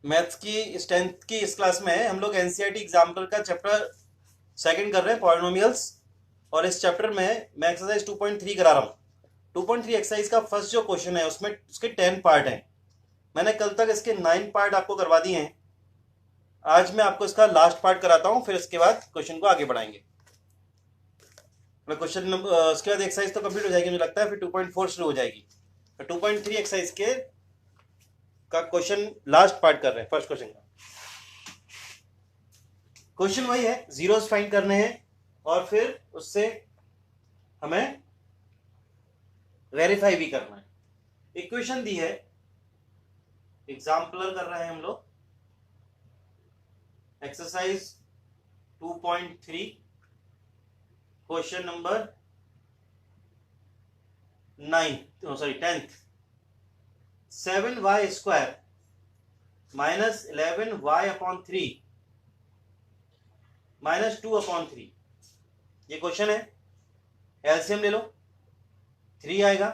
Maths की 10th की इस क्लास में हम लोग एनसीईआरटी एग्जाम्पल का चैप्टर सेकंड कर रहे हैं, पॉलिनोमियल्स। और इस चैप्टर में मैं एक्सरसाइज 2.3 करा रहा हूँ। 2.3 एक्सरसाइज का फर्स्ट जो क्वेश्चन है उसमें उसके 10 पार्ट हैं। मैंने कल तक इसके 9 पार्ट आपको करवा दिए हैं। आज मैं आपको इसका लास्ट पार्ट कराता हूँ, फिर इसके बाद क्वेश्चन को आगे बढ़ाएंगे। क्वेश्चन नंबर उसके बाद एक्सरसाइज तो कंप्लीट हो जाएगी मुझे लगता है, फिर 2.4 शुरू हो जाएगी। तो 2.3 एक्सरसाइज के का क्वेश्चन लास्ट पार्ट कर रहे हैं। फर्स्ट क्वेश्चन का क्वेश्चन वही है, जीरोस फाइंड करने हैं और फिर उससे हमें वेरीफाई भी करना है। इक्वेशन दी है, एग्जाम्पलर कर रहे हैं हम लोग। Exercise 2.3 question number 10th। 7y² minus 11y/3 -2/3 ये क्वेश्चन है। एलसीएम ले लो, 3 आएगा।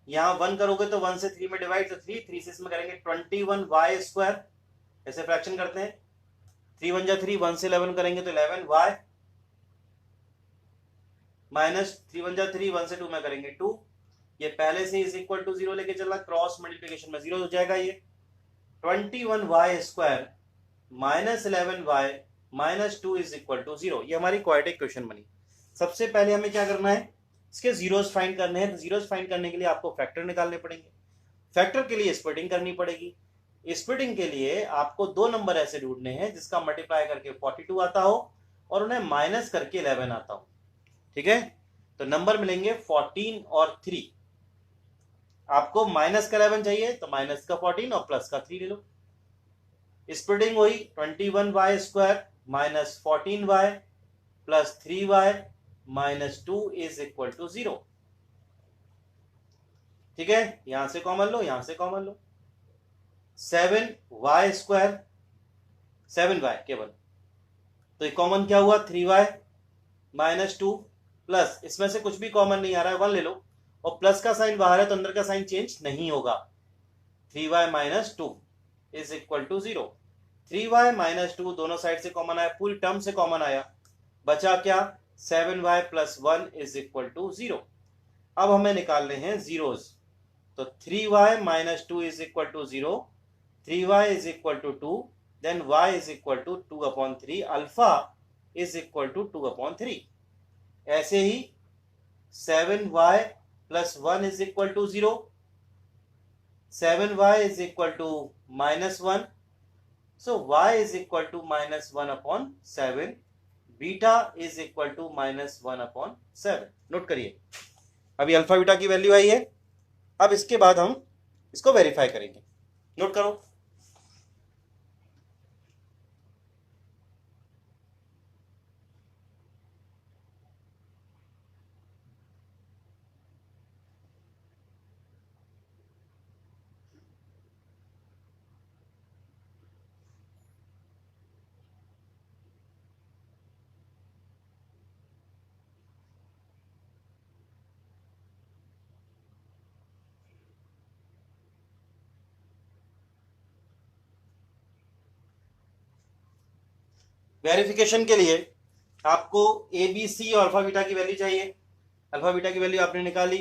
यहां 1 करोगे तो 1 से 3 में डिवाइड, तो 3 से इसमें करेंगे 21y²। ऐसे फ्रैक्शन करते हैं, 3 1 जा 3, 1 से 11 करेंगे तो 11y माइनस 3 1 जा 3, 1 से 2 में करेंगे 2। ये पहले से इज इक्वल टू 0 लेके चलना, क्रॉस मल्टीप्लीकेशन में 0 हो जाएगा। ये 21y² minus 11y minus 2 is equal to 0। ये हमारी क्वाड्रेटिक क्वेश्चन बनी। सबसे पहले हमें क्या करना है, इसके जीरोस फाइंड करने हैं। तो जीरोस फाइंड करने के लिए आपको फैक्टर निकालने पड़ेंगे। फैक्टर के लिए स्प्लिटिंग करनी पड़ेगी। स्प्लिटिंग के लिए आपको दो नंबर ऐसे ढूंढने हैं जिसका मल्टीप्लाई करके 42 आता हो और उन्हें माइनस करके 11 आता हो। ठीक है, तो नंबर मिलेंगे 14 और 3। आपको माइनस का 11 चाहिए तो माइनस का 14 और प्लस का 3 ले लो। स्प्लिटिंग हुई 21y² minus 14y plus 3y minus 2 is equal to 0। ठीक है, यहां से कॉमन लो, यहां से कॉमन लो। 7y² 7y केवल, तो ये कॉमन क्या हुआ, 3y माइनस 2 प्लस इसमें से कुछ भी कॉमन नहीं आ रहा है, 1 ले लो। और प्लस का साइन बाहर है तो अंदर का साइन चेंज नहीं होगा। 3y minus 2 is equal to 0। 3y minus 2 दोनों साइड से कॉमन आया, पूरी टर्म से कॉमन आया, बचा क्या, 7y plus 1 is equal to 0। अब हमें निकालने हैं जीरोस। तो 3y minus 2 is equal to 0, 3y is equal to 2, then y is equal to 2/3, alpha is equal to 2/3। ऐसे ही 7y plus 1 is equal to 0, 7y is equal to minus 1, so y is equal to minus 1/7, beta is equal to minus 1/7। Note करिए, अभी alpha beta की value आई है। अब इसके बाद हम इसको वेरीफाई करेंगे। नोट करो, वेरिफिकेशन के लिए आपको ए बी सी और अल्फा बीटा की वैल्यू चाहिए। अल्फा बीटा की वैल्यू आपने निकाली।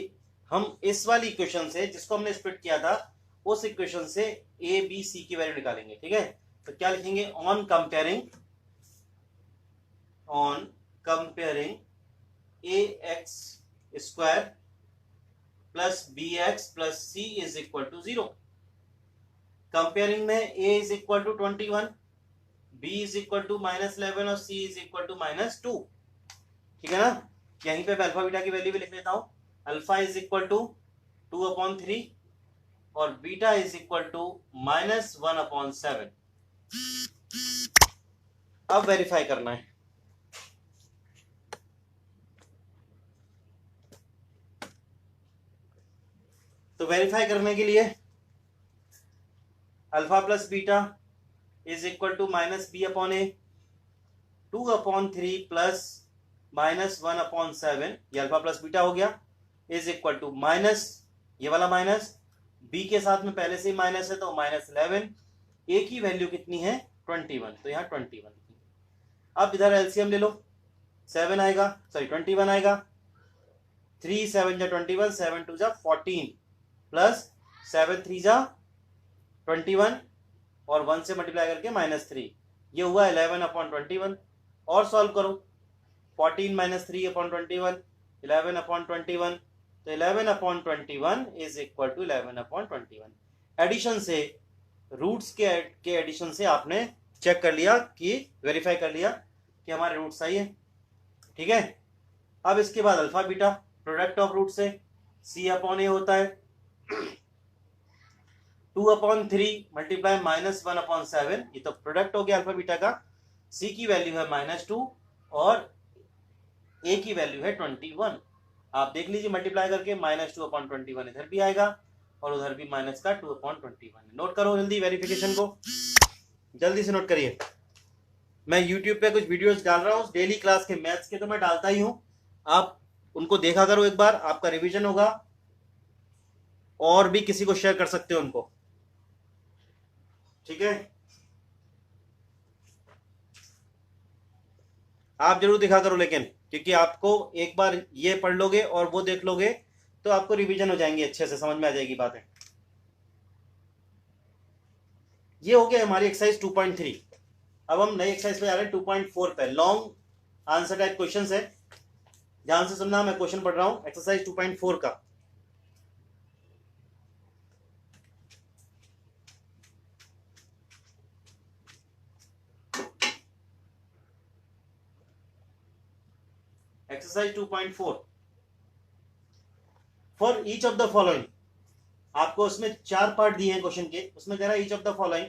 हम इस वाली इक्वेशन से, जिसको हमने स्प्लिट किया था, उस इक्वेशन से ए बी सी की वैल्यू निकालेंगे। ठीक है, तो क्या लिखेंगे, on comparing a x square plus b x plus c is equal to 0। Comparing में a is equal to 21, b is equal to minus 11 और c is equal to minus 2। ठीक है ना, यहीं पे मैं अल्फा बीटा की वैल्यू भी लिख लेता हूं। अल्फा इज इक्वल टू 2/3 और beta is equal to minus 1/7। अब वेरीफाई करना है। तो वेरीफाई करने के लिए alpha plus beta is equal to minus b/a, 2/3 plus minus 1/7, ये अल्फा प्लस बीटा हो गया, इज इक्वल टू माइनस, ये वाला माइनस, b के साथ में पहले से ही माइनस है तो माइनस 11 ए की वैल्यू कितनी है 21, तो यहाँ 21। अब इधर एलसीएम ले लो, 7 आएगा, सॉरी 21 आएगा, 3 7 जा 21, 7 2 जा 14 प्लस 7 3 जा 21 और 1 से मल्टीप्लाई करके -3, ये हुआ 11/21। और सॉल्व करो, 14 - 3/21, 11/21, तो 11/21 इज इक्वल टू 11/21। एडिशन से, रूट्स के एडिशन से आपने चेक कर लिया कि वेरीफाई कर लिया कि हमारे रूट सही है, ठीक है। अब इसके बाद alpha beta, product of root से C/A होता है 2/3 मल्टीप्लाई -1/7, ये तो प्रोडक्ट हो गया अल्फा बीटा का। C की वैल्यू है -2 और A की वैल्यू है 21। आप देख लीजिए मल्टीप्लाई करके, -2/21 इधर भी आएगा और उधर भी माइनस का 2/21। नोट करो जल्दी वेरिफिकेशन को, जल्दी से नोट करिए। मैं YouTube पे कुछ वीडियोस डाल रहा हूँ डेली क्लास के, मैथ्स के तो मैं डालता ही हूँ, आप उनको देखा करो एक बार, आपका रिवीजन होगा और भी किसी को शेयर कर सकते हो उनको, ठीक है। आप जरूर दिखा करो लेकिन, क्योंकि आपको एक बार ये पढ़ लोगे और वो देख लोगे तो आपको रिवीजन हो जाएंगे, अच्छे से समझ में आ जाएगी बातें। ये हो गया हमारी एक्सरसाइज 2.3। अब हम नई एक्सरसाइज पे जा रहे हैं 2.4 पे। लॉन्ग आंसर टाइप क्वेश्चन है, ध्यान से सुनना, मैं क्वेश्चन पढ़ रहा हूं एक्सरसाइज 2.4 का। Exercise 2.4, for each of the following, आपको उसमें 4 पार्ट दिए हैं क्वेश्चन के, उसमें कह रहा है each of the following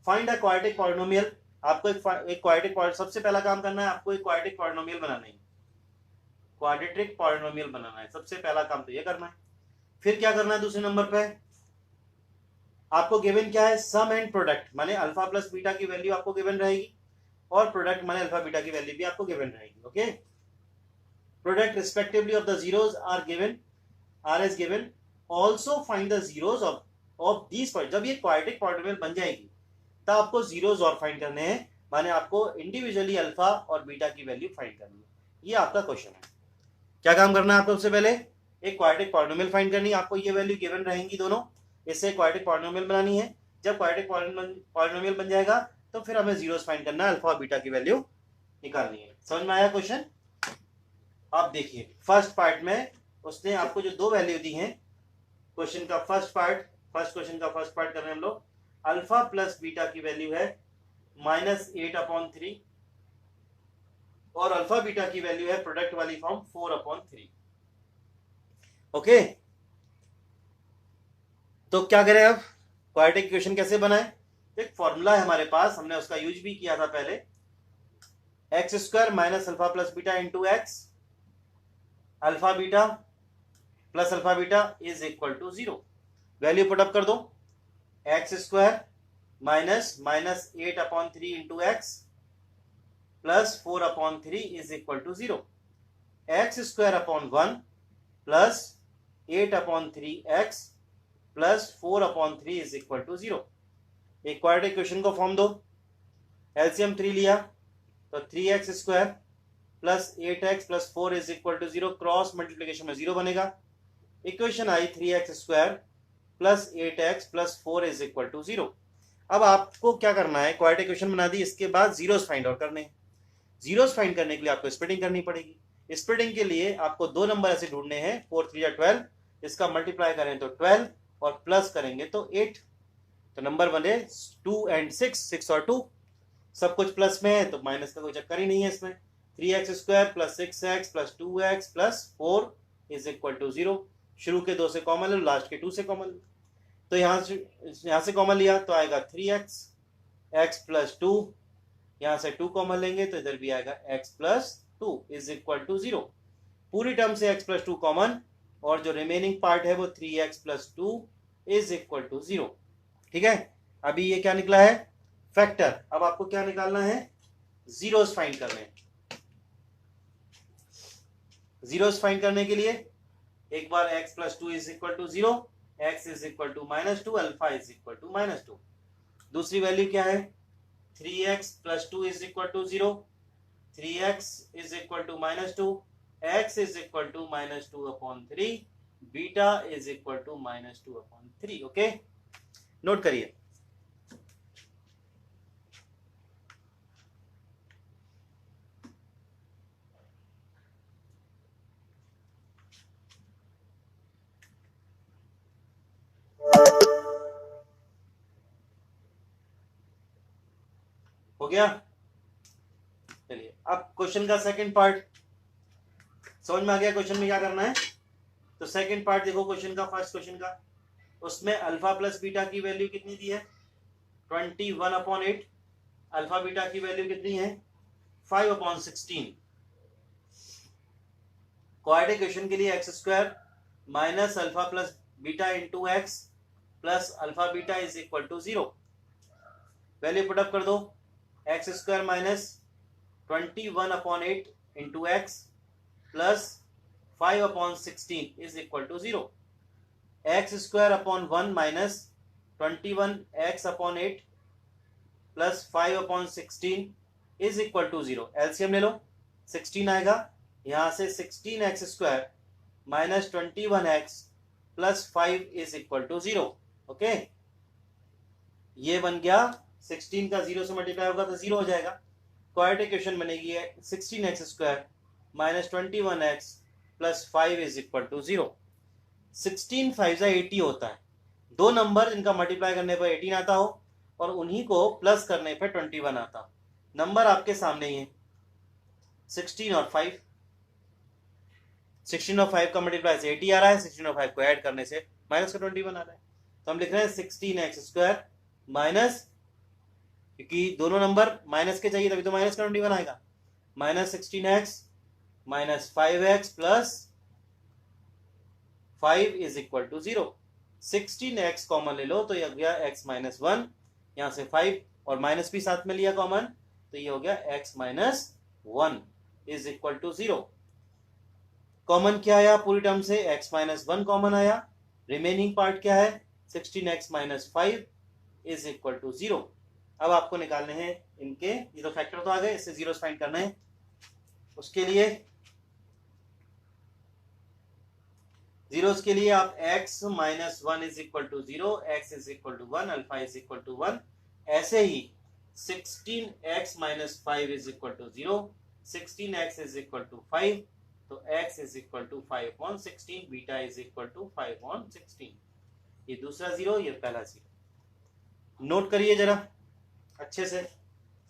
find a quadratic polynomial. आपको एक क्वाड्रेटिक, सबसे पहला काम करना है, आपको एक क्वाड्रेटिक पॉलिनोमियल बनाना है, क्वाड्रेटिक पॉलिनोमियल बनाना है, सबसे पहला काम तो ये करना है। फिर क्या करना है दूसरे नंबर पे, आपको गिवन क्या है, सम एंड प्रोडक्ट, माने अल्फा प्लस बीटा की वैल्यू आपको गिवन रहेगी और प्रोडक्ट माने अल्फा बीटा की वैल्यू भी आपको गिवन रहेगी, okay. Product respectively of the zeros are given, are is given, also find the zeros of these point. जब ये क्वाड्रेटिक पॉलिनोमियल बन जाएगी तब आपको जीरोस और फाइंड करने हैं, माने आपको इंडिविजुअली अल्फा और बीटा की वैल्यू फाइंड करनी है। ये आपका क्वेश्चन है। क्या काम करना है आपको, सबसे पहले एक क्वाड्रेटिक पॉलिनोमियल फाइंड करनी है, आपको ये वैल्यू गिवन रहेंगी दोनों, इससे क्वाड्रेटिक पॉलिनोमियल बनानी है। जब क्वाड्रेटिक पॉलिनोमियल बन जाएगा तो फिर हमें जीरोस फाइंड करना है, अल्फा और बीटा की वैल्यू निकालनी है। समझ में आया क्वेश्चन? आप देखिए फर्स्ट पार्ट में उसने आपको जो 2 वैल्यू दी हैं, क्वेश्चन का फर्स्ट क्वेश्चन का फर्स्ट पार्ट कर रहे हैं हम लोग। अल्फा प्लस बीटा की वैल्यू है -8/3 और अल्फा बीटा की वैल्यू है प्रोडक्ट वाली फॉर्म 4/3, ओके। तो क्या करें अब, क्वाड्रेटिक इक्वेशन कैसे बनाए, एक फॉर्मूला है हमारे पास, हमने उसका यूज भी किया था पहले, x² minus alpha plus beta into x, alpha beta plus alpha beta is equal to 0। Value put up कर दो, x² minus 8/3 into x plus 4/3 is equal to 0। x² 1 plus 8/3x plus 4/3 is equal to 0। एक quadratic equation को form दो, LCM 3 लिया तो 3x² plus 8x plus 4 is equal to 0, cross multiplication में 0 बनेगा। Equation I 3x² plus 8x plus 4 is equal to 0। अब आपको क्या करना है, क्वाड्रेटिक इक्वेशन बना दी, इसके बाद जीरोस फाइंड आउट करने हैं। जीरोस फाइंड करने के लिए आपको स्प्लिटिंग करनी पड़ेगी। स्प्लिटिंग के लिए आपको 2 नंबर ऐसे ढूंढने हैं, 4 3 या 12, इसका मल्टीप्लाई करें तो 12 और प्लस करेंगे तो 8, तो नंबर बने 2 एंड 6 और 2, सब कुछ प्लस में है तो माइनस का कोई चक्कर ही नहीं है इसमें। 3x² plus 6x plus 2x plus 4 is equal to 0। शुरू के 2 से कॉमन लो, लास्ट के 2 से कॉमन लो, तो यहाँ से कॉमन लिया तो आएगा 3x, x प्लस 2, यहाँ से 2 कॉमन लेंगे तो इधर भी आएगा x plus 2 is equal to 0। पूरी टर्म से x प्लस 2 कॉमन और जो रिमेनिंग पार्ट है वो 3x plus 2 is equal to 0, ठीक है। अभी ये क्या निकला है, फैक्टर। अब आपको क्या निकालना है, जीरोस फाइंड करने हैं। जीरोस फाइंड करने के लिए एक बार x plus 2 is equal to 0, x is equal to -2, alpha is equal to -2। दूसरी वैल्यू क्या है 3x + 2 is equal to 0, 3x is equal to -2, x is equal to -2/3, beta is equal to -2/3। Okay, note करिए। हो गया। चलिए अब question का second part समझ में आ गया। क्वेश्चन में क्या करना है, तो सेकंड पार्ट देखो क्वेश्चन का, फर्स्ट क्वेश्चन का, उसमें अल्फा प्लस बीटा की वैल्यू कितनी दी है 21/8, अल्फा बीटा की वैल्यू कितनी है 5/16। क्वाड्रेटिक इक्वेशन के लिए x² minus alpha plus beta into x plus alpha beta is equal to 0। Value put up कर दो, x² minus 21/8 into x plus 5/16 is equal to 0। x²/1 minus 21x/8 plus 5/16 is equal to 0। LCM ले लो, 16 आएगा, यहां से 16x² minus 21x plus 5 is equal to 0। Okay, ये बन गया 16 का 0 से मल्टीप्लाई होगा तो 0 हो जाएगा। क्वाड्रेटिक इक्वेशन बनेगी 16x² minus 21x plus 5 is equal to 0। 16 5 80 होता है, दो नंबर इनका मल्टीप्लाई करने पर 18 आता हो और उन्हीं को प्लस करने पर 21 आता। नंबर आपके सामने ही है 16 और 5, 16 और 5 का मल्टीप्लाई से 80 आ रहा है, 16 और 5 को ऐड करने से माइनस का 21 आ रहा है। तो हम लिख रहे हैं 16x² माइनस, क्योंकि दोनों नंबर माइनस के चाहिए तभी तो माइनस का 21 आएगा, minus 16x minus 5x plus 5 is equal to 0। 16x common ले लो तो ये हो गया x माइनस 1, यहां से 5 और माइनस भी साथ में लिया कॉमन तो ये हो गया x minus 1 is equal to 0। Common क्या आया पूरी टर्म से, x माइनस 1 कॉमन आया, रिमेनिंग पार्ट क्या है 16x minus 5 is equal to 0। अब आपको निकालने हैं इनके, ये तो फैक्टर तो आ गए, इससे जीरोस फाइंड करना है। उसके लिए जीरोस के लिए आप x minus 1 is equal to 0, x is equal to 1, alpha is equal to 1, ऐसे ही 16x minus 5 is equal to 0, 16x is equal to 5, तो x is equal to 5/16, beta is equal to 5/16। ये दूसरा 0, ये पहला 0। नोट करिए जरा अच्छे से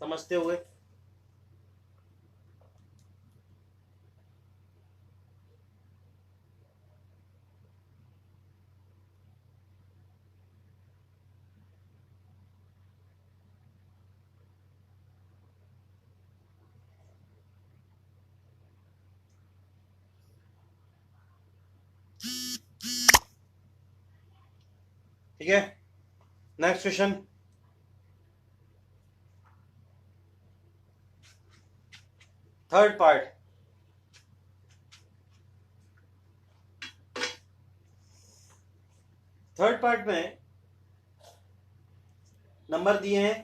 समझते हुए। ठीक है, next question. Third part, third part में नंबर दिए हैं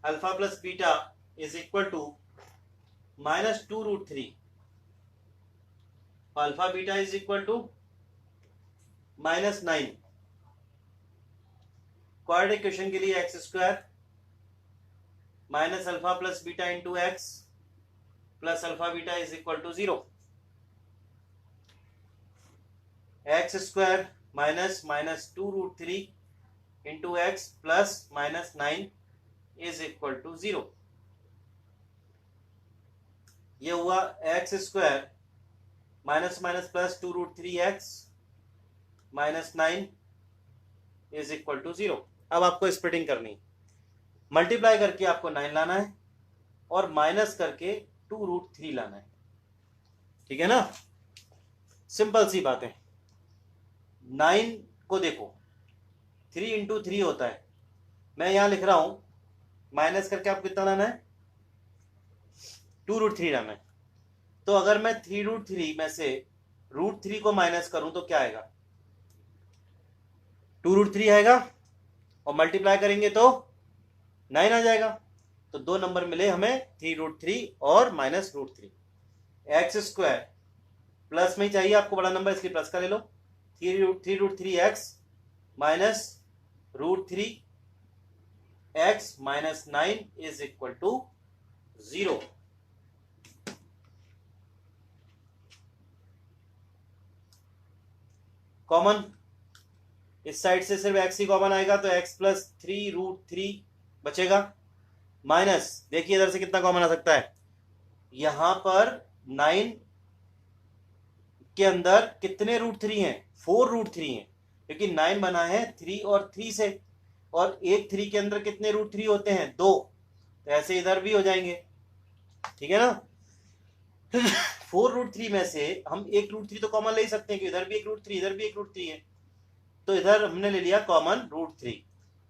alpha plus beta is equal to -2√3, alpha beta is equal to -9। Quadratic equation के लिए x² minus alpha plus beta into x plus alpha beta is equal to 0। x² minus -2√3 into x plus -9 is equal to 0। ये हुआ x² minus minus plus 2√3x minus 9 is equal to 0। अब आपको splitting करनी, multiply करके आपको 9 लाना है और माइनस करके 2√3 लाना है। ठीक है ना, सिंपल सी बात है। 9 को देखो 3 इंटू 3 होता है, मैं यहां लिख रहा हूं माइनस करके आपको कितना लाना है 2√3 लाना है। तो अगर मैं 3√3 में से √3 को माइनस करूं तो क्या आएगा 2√3 आएगा, और मल्टीप्लाई करेंगे तो 9 आ जाएगा। तो दो नंबर मिले हमें 3√3 और -√3। एक्स स्क्वायर प्लस में ही चाहिए आपको बड़ा नंबर, इसलिए प्लस का ले लो। 3√3x -√3 x -9 is equal to 0। Common इस साइड से सिर्फ x ही कॉमन आएगा, तो x प्लस 3√3 बचेगा। माइनस देखिए इधर से कितना कॉमन आ सकता है, यहां पर 9 के अंदर कितने √3 हैं, 4√3 हैं, क्योंकि 9 बना है 3 और 3 से, और एक 3 के अंदर कितने √3 होते हैं, 2। तो ऐसे इधर भी हो जाएंगे, ठीक है ना। 4√3 में से हम एक √3 तो कॉमन ले ही सकते हैं, कि इधर भी एक √3 इधर भी एक √3 है, तो इधर हमने ले लिया कॉमन √3।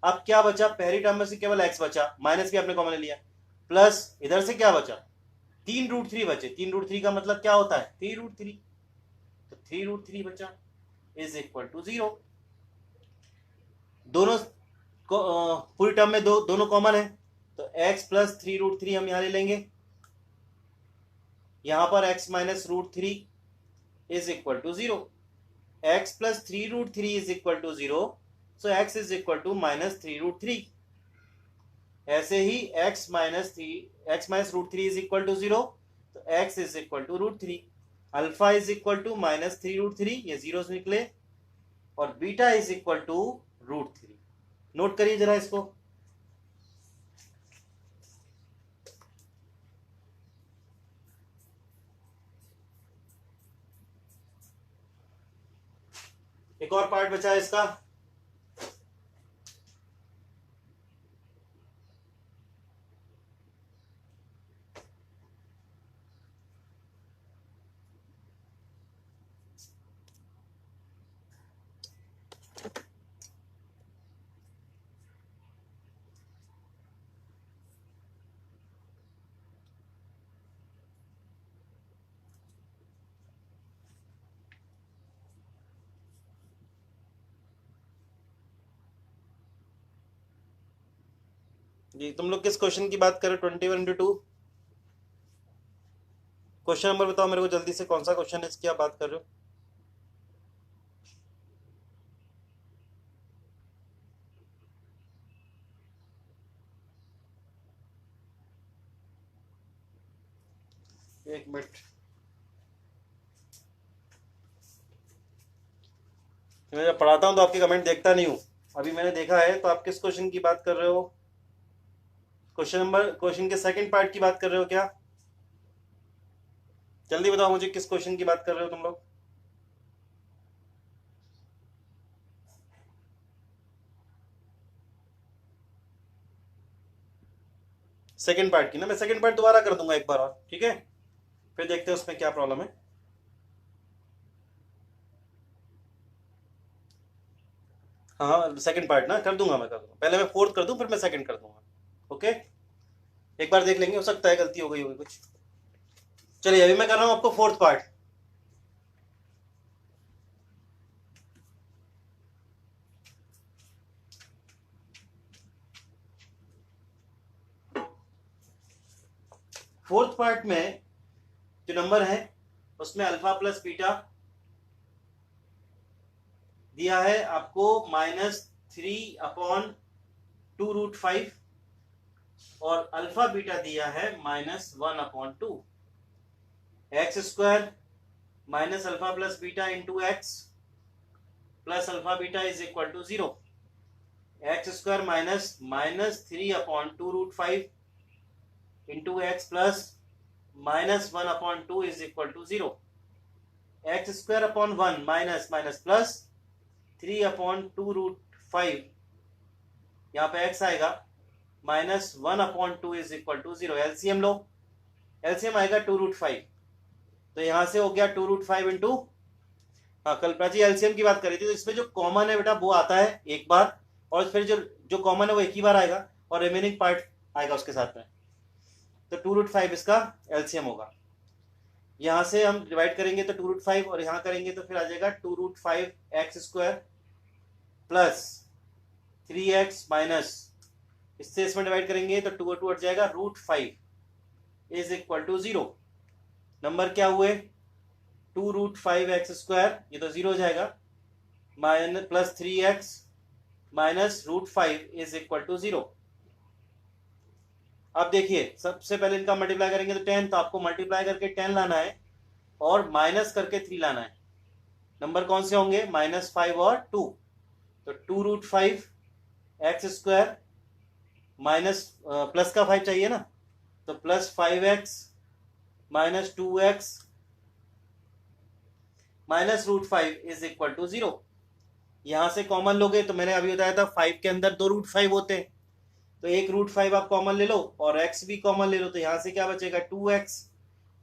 अब क्या बचा, पहली टर्म में से केवल x बचा, माइनस भी आपने कॉमन ले लिया, प्लस इधर से क्या बचा, 3√3 बचे। 3√3 का मतलब क्या होता है, 3√3, तो 3√3 बचा इज इक्वल टू 0। दोनों पूरी टर्म में दोनों कॉमन है, तो x प्लस 3√3 हम यहां ले लेंगे, यहां पर x minus √3 is equal to 0। x plus 3√3 is equal to 0, so x is equal to -3√3। ऐसे ही x minus √3 is equal to 0, तो x is equal to √3। Alpha is equal to -3√3, ये जीरो से निकले, और beta is equal to √3। Note करिए जरा इसको। एक और पार्ट बचा है इसका, जी तुम लोग किस क्वेश्चन की बात कर रहे हो, 21/2? क्वेश्चन नंबर बताओ मेरे को जल्दी से, कौन सा क्वेश्चन है इसकी आप बात कर रहे हो। एक मिनट, मैं जब पढ़ाता हूँ तो आपके कमेंट देखता नहीं हूँ, अभी मैंने देखा है। तो आप किस क्वेश्चन की बात कर रहे हो, क्वेश्चन के सेकंड पार्ट की बात कर रहे हो क्या? जल्दी बताओ मुझे, किस क्वेश्चन की बात कर रहे हो तुम लोग। सेकंड पार्ट की ना, मैं सेकंड पार्ट दोबारा कर दूंगा एक बार और, ठीक है, फिर देखते हैं उसमें क्या प्रॉब्लम है। हाँ सेकंड पार्ट ना कर दूंगा, मैं कर दूंगा, पहले मैं फोर्थ कर दूं फिर मैं सेकंड कर दूंगा, ओके। एक बार देख लेंगे, हो सकता है गलती हो गई होगी कुछ। चलिए अभी मैं कर रहा हूं आपको फोर्थ पार्ट। फोर्थ पार्ट में जो नंबर है उसमें अल्फा प्लस बीटा दिया है आपको -3/2√5, और अल्फा बीटा दिया है -1/2। X square minus alpha plus beta into x plus alpha beta is equal to 0। X square -3/2√5 into x plus -1/2 is equal to 0। X square upon 1 minus minus plus 3/2√5, यहाँ पे x आएगा -1/2 is equal to 0। LCM लो, LCM आएगा 2√5, तो यहां से हो गया 2√5 इंटू, हाँ कल्पना जी एलसीएम की बात करी थी, तो इसमें जो कॉमन है बेटा वो आता है एक बार, और फिर जो कॉमन है वो एक ही बार आएगा, और रिमेनिंग पार्ट आएगा उसके साथ में। तो 2√5 इसका एलसीएम होगा। यहां से हम डिवाइड करेंगे तो 2√5, और यहां करेंगे तो फिर आ जाएगा 2√5 x square plus 3x minus इससे इसमें डिवाइड करेंगे तो 2 और 2 हट जाएगा, √5 इज इक्वल टू 0। नंबर क्या हुए, 2√5x², ये तो 0 हो जाएगा, minus plus 3x minus √5 is equal to 0। अब देखिए सबसे पहले इनका मल्टीप्लाई करेंगे तो 10, तो आपको मल्टीप्लाई करके 10 लाना है और माइनस करके 3 लाना है। नंबर कौन से होंगे, -5 और 2, तो 2√5x² माइनस प्लस का 5 चाहिए ना, तो plus 5x minus 2x minus √5 is equal to 0। यहां से कॉमन लोगे तो मैंने अभी बताया था 5 के अंदर 2 √5 होते हैं, तो एक √5 आप कॉमन ले लो और x भी कॉमन ले लो, तो यहां से क्या बचेगा 2x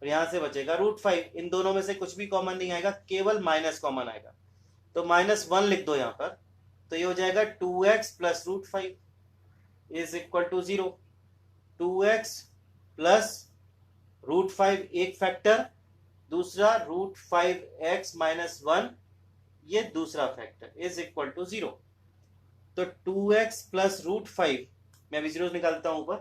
और यहां से बचेगा √5। इन दोनों में से कुछ भी कॉमन नहीं आएगा, केवल माइनस कॉमन आएगा, तो -1 लिख दो यहां पर, तो ये हो जाएगा 2x plus √5 is equal to 0। 2x plus √5 एक फैक्टर, दूसरा √5x माइनस 1 ये दूसरा फैक्टर इज इक्वल टू 0। तो 2x प्लस √5, मैं अभी जीरो निकालता हूं ऊपर,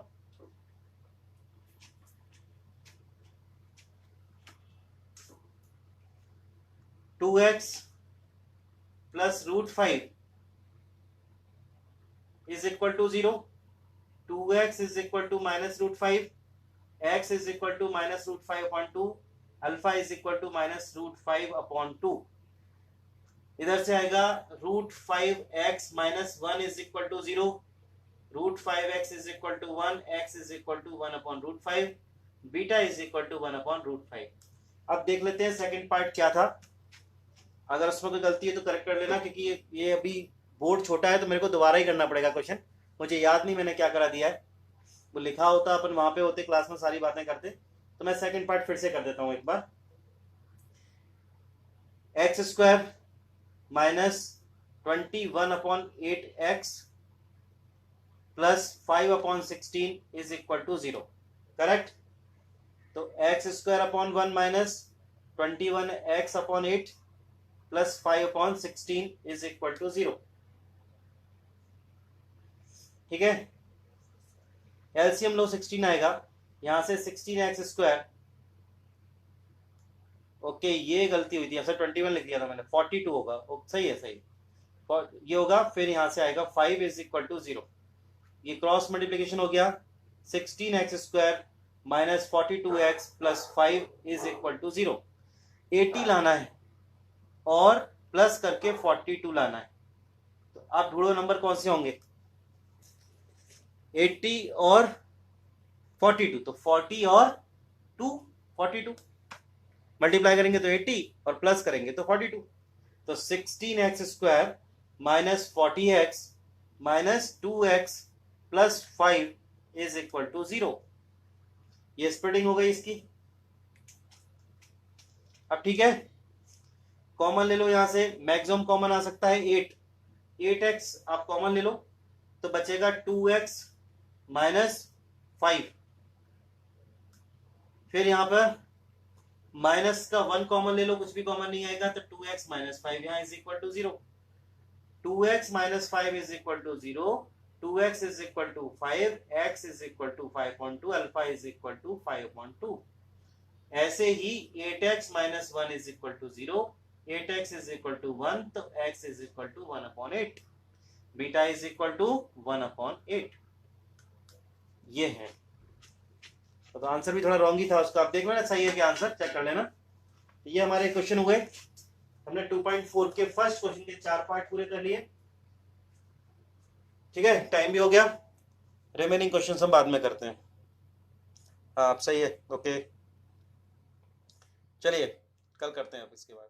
two x plus √5 is equal to 0। 2x is equal to minus √5, x is equal to minus √5 upon 2, alpha is equal to minus √5 upon 2। इधर से आएगा √5x minus 1 is equal to 0, √5x is equal to 1, x is equal to 1 upon √5, beta is equal to 1 upon √5। अब देख लेते हैं second part क्या था, अगर उसमें कोई गलती है तो करेक्ट कर लेना, क्योंकि ये अभी बोर्ड छोटा है तो मेरे को दोबारा ही करना पड़ेगा क्वेश्चन, मुझे याद नहीं मैंने क्या करा दिया है, वो लिखा होता अपन वहां पे होते क्लास में सारी बातें करते, तो मैं सेकंड पार्ट फिर से कर देता हूं एक बार। x² minus 21 upon 8x plus 5 upon 16 is equal to 0, correct. तो x² upon 1 minus 21x upon 8 plus 5 upon 16 is equal to 0, ठीक है। एलसीएम लो 16 आएगा, यहां से 16x², ओके ये गलती हुई थी, ऐसा 21 लिख दिया था मैंने, 42 होगा, सही है सही, ये होगा, फिर यहां से आएगा 5 इज इक्वल टू 0, ये क्रॉस मल्टीप्लीकेशन हो गया, 16x² minus 42x plus 5 is equal to 0। 80 लाना है और प्लस करके 42 लाना है, तो आप ढूंढो नंबर कौन से होंगे, 80 और 42, तो 40 और 2 42, मल्टीप्लाई करेंगे तो 80 और प्लस करेंगे तो 42, तो 16x² minus 40x minus 2x plus 5 is equal to 0। ये स्प्लिटिंग हो गई इसकी। अब ठीक है, कॉमन ले लो, यहां से मैक्सिमम कॉमन आ सकता है 8x आप कॉमन ले लो, तो बचेगा 2x माइनस 5, फिर यहां पर माइनस का 1 कॉमन ले लो, कुछ भी कॉमन नहीं आएगा, तो 2x माइनस 5 यहां is equal to 0। 2x minus 5 is equal to 0, 2x is equal to 5, x is equal to 5.2, alpha is equal to 5.2। ऐसे ही 8x minus 1 is equal to 0, 8x is equal to 1, तो x is equal to 1/8, beta is equal to 1/8, ये है। तो answer भी थोड़ा wrong ही था उसका, आप देख लो ना सही है क्या आंसर, चेक कर लेना। ये हमारे क्वेश्चन हुए, हमने 2.4 के फर्स्ट क्वेश्चन के 4 पार्ट पूरे कर लिए, ठीक है, टाइम भी हो गया, रिमेनिंग क्वेश्चन हम बाद में करते हैं। हाँ सही है, ओके, चलिए कल करते हैं अब इसके बाद।